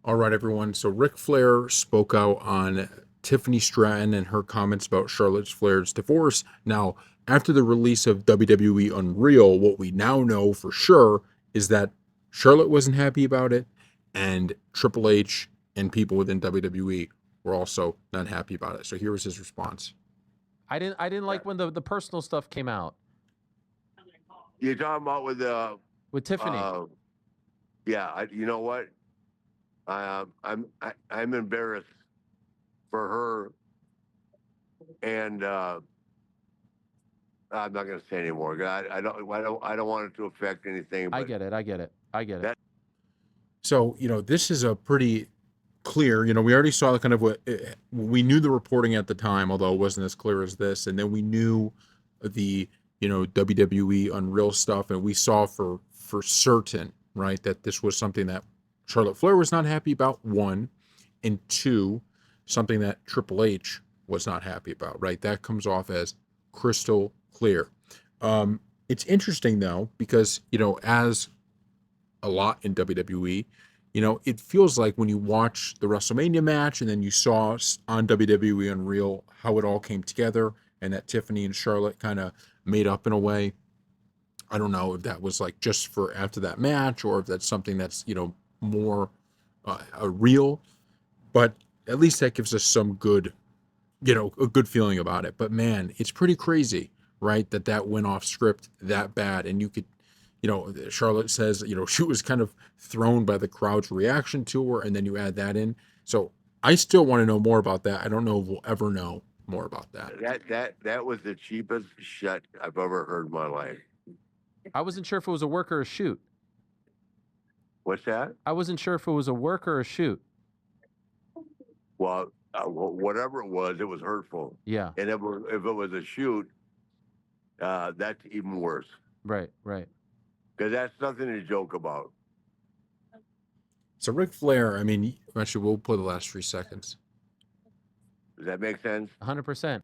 All right, everyone. So Ric Flair spoke out on Tiffany Stratton and her comments about Charlotte Flair's divorce. Now, after the release of WWE Unreal, what we now know for sure is that Charlotte wasn't happy about it, and Triple H and people within WWE were also not happy about it. So here was his response. I didn't Yeah. like when the personal stuff came out You're talking about with the, with Tiffany. uh, yeah. You know what? I'm embarrassed for her, and I'm not going to say anymore. I don't want it to affect anything. I But get it. I get it. I get it. that So, this is a pretty clear, we already saw kind of what we knew the reporting at the time, although it wasn't as clear as this. And then we knew the, WWE Unreal stuff. And we saw for certain, right, that this was something that Charlotte Flair was not happy about, one, and two, something that Triple H was not happy about, right? That comes off as crystal clear. It's interesting though, because, as a lot in WWE. It feels like when you watch the WrestleMania match and then you saw on WWE Unreal how it all came together and that Tiffany and Charlotte kind of made up in a way. I don't know if that was like just for after that match or if that's something that's, more real, but at least that gives us some good, a good feeling about it. But man, it's pretty crazy, right? That went off script that bad. And you could, Charlotte says, she was kind of thrown by the crowd's reaction to her, and then you add that in. So I still want to know more about that. I don't know if we'll ever know more about that. that was the cheapest shit I've ever heard in my life. I wasn't sure if it was a work or a shoot. What's that? I wasn't sure if it was a work or a shoot. Well, whatever it was hurtful. Yeah. And if it was a shoot, that's even worse Right. Right. because that's nothing to joke about. So Ric Flair, I mean, actually, we'll play the last 3 seconds. Does that make sense? 100%.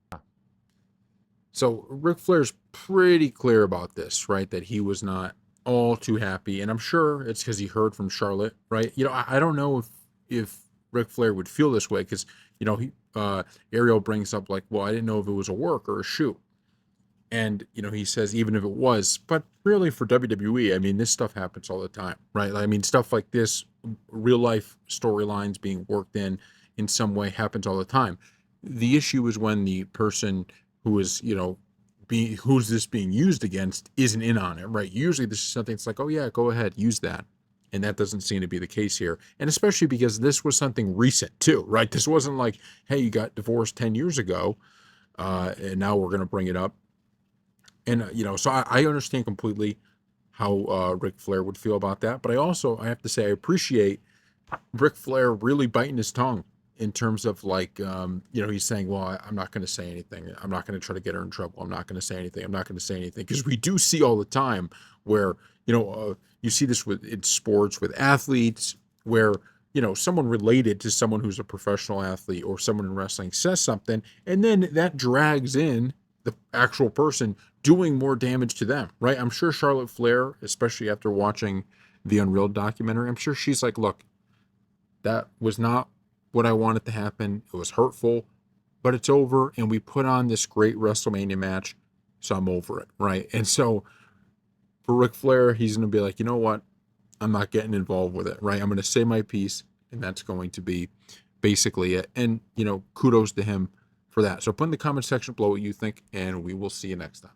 So Ric Flair's pretty clear about this, right? That he was not all too happy, and I'm sure it's because he heard from Charlotte, right? I don't know if Ric Flair would feel this way because he Ariel brings up like, well, I didn't know if it was a work or a shoot, and he says even if it was, but really for WWE, I mean, this stuff happens all the time, right? I mean, stuff like this, real life storylines being worked in some way happens all the time. The issue is when the person who is who's this being used against isn't in on it, right? Usually this is something that's like, oh yeah, go ahead, use that. And that doesn't seem to be the case here. And especially because this was something recent too, right? This wasn't like, hey, you got divorced 10 years ago, and now we're going to bring it up. And so I understand completely how Ric Flair would feel about that, but I have to say I appreciate Ric Flair really biting his tongue in terms of like he's saying, well, I'm not going to say anything. I'm not going to try to get her in trouble. I'm not going to say anything. I'm not going to say anything because we do see all the time where you see this with in sports with athletes where someone related to someone who's a professional athlete or someone in wrestling says something and then that drags in the actual person doing more damage to them, right? I'm sure Charlotte Flair, especially after watching the Unreal documentary, I'm sure she's like, look, that was not what I wanted to happen. It was hurtful, but it's over, and we put on this great WrestleMania match, so I'm over it, right? And so for Ric Flair, he's going to be like, you know what? I'm not getting involved with it, right? I'm going to say my piece, and that's going to be basically it. And, kudos to him for that. So put in the comment section below what you think, and we will see you next time.